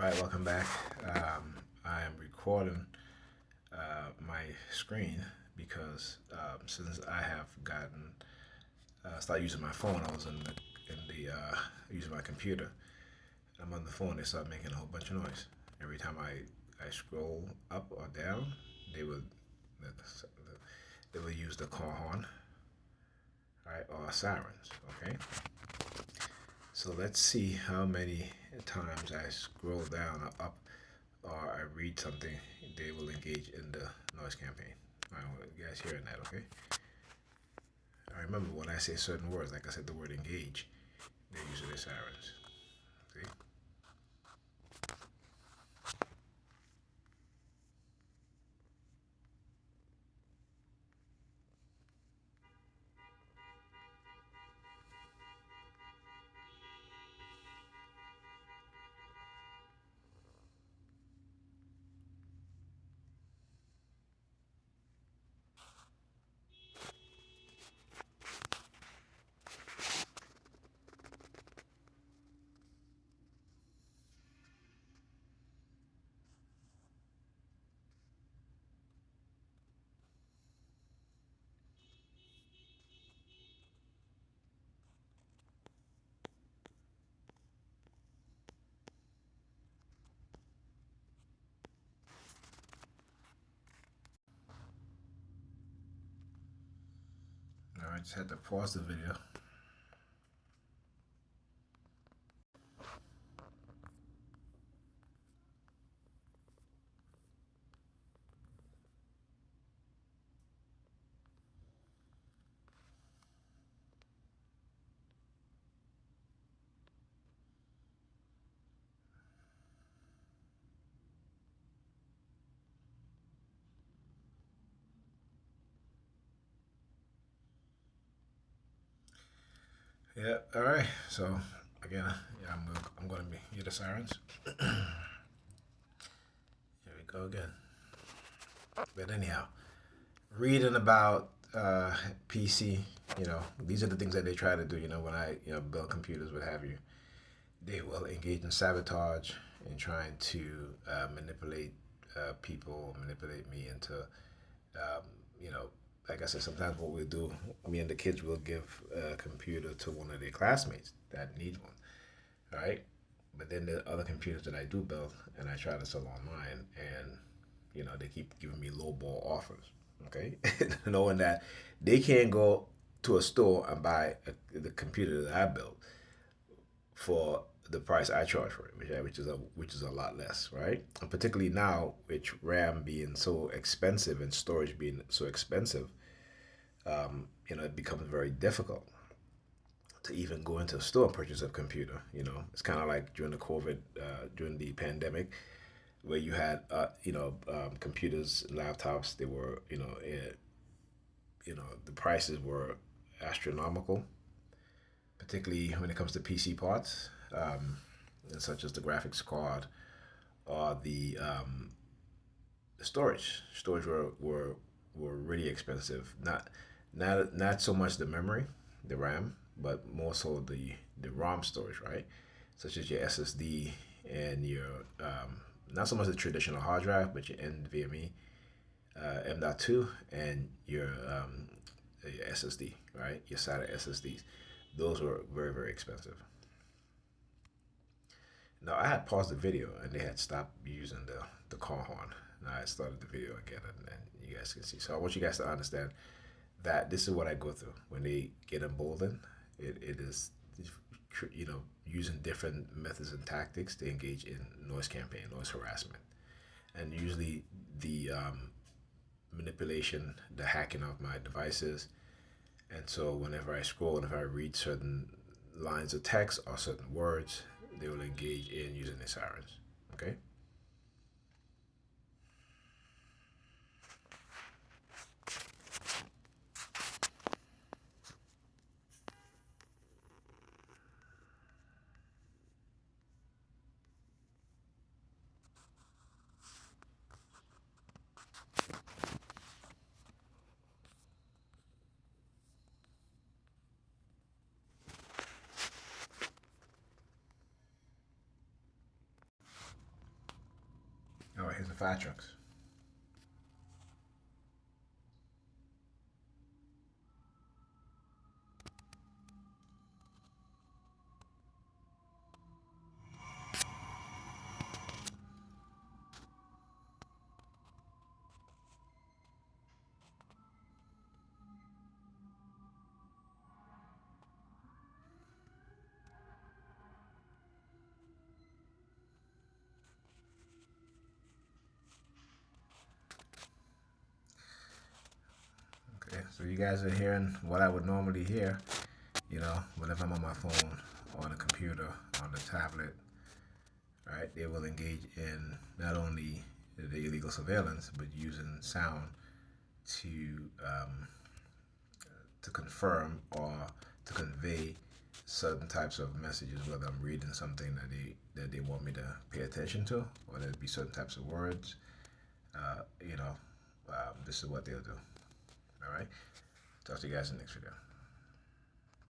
Right, welcome back. I am recording my screen because since I have gotten started using my phone, I was in the using my computer. I'm on the phone. They start making a whole bunch of noise every time I scroll up or down. They would they would use the car horn, right, or sirens. Okay, so let's see how many times I scroll down or up or I read something, they will engage in the noise campaign. I want you guys hearing that, okay? I remember when I say certain words, like I said the word engage, they're usually sirens. See? All right, just had to pause the video. Yeah, all right. So, again, yeah, I'm going to be hear the sirens. Here we go again. But anyhow, reading about PC, these are the things that they try to do, when I build computers, what have you. They will engage in sabotage and trying to manipulate people, manipulate me into, um, you know, like I said, sometimes what we'll do, me and the kids will give a computer to one of their classmates that needs one, right? But then the other computers that I do build and I try to sell online, and they keep giving me low ball offers, okay? Knowing that they can't go to a store and buy the computer that I built for the price I charge for it, which is a lot less, right? And particularly now, with RAM being so expensive and storage being so expensive, it becomes very difficult to even go into a store and purchase a computer. It's kind of like during the COVID, during the pandemic, where you had, computers, laptops. They were, the prices were astronomical, particularly when it comes to PC parts, such as the graphics card or the storage. Storage were really expensive. Not so much the memory, the RAM, but more so the ROM storage, right? Such as your SSD and your not so much the traditional hard drive, but your NVMe, M.2, and your SSD, right? Your SATA SSDs. Those were very, very expensive. Now I had paused the video and they had stopped using the car horn. Now I started the video again, and you guys can see. So I want you guys to understand that this is what I go through when they get emboldened. It is, using different methods and tactics to engage in noise campaign, noise harassment, and usually the manipulation, the hacking of my devices. And so whenever I scroll, whenever I read certain lines of text or certain words, they will engage in using the sirens. Okay. Here's the fire trucks. Okay, so you guys are hearing what I would normally hear, whenever I'm on my phone, on a computer, on the tablet, right? They will engage in not only the illegal surveillance, but using sound to um, to confirm or to convey certain types of messages, whether I'm reading something that they want me to pay attention to, or there'd be certain types of words. This is what they'll do. All right. Talk to you guys in the next video.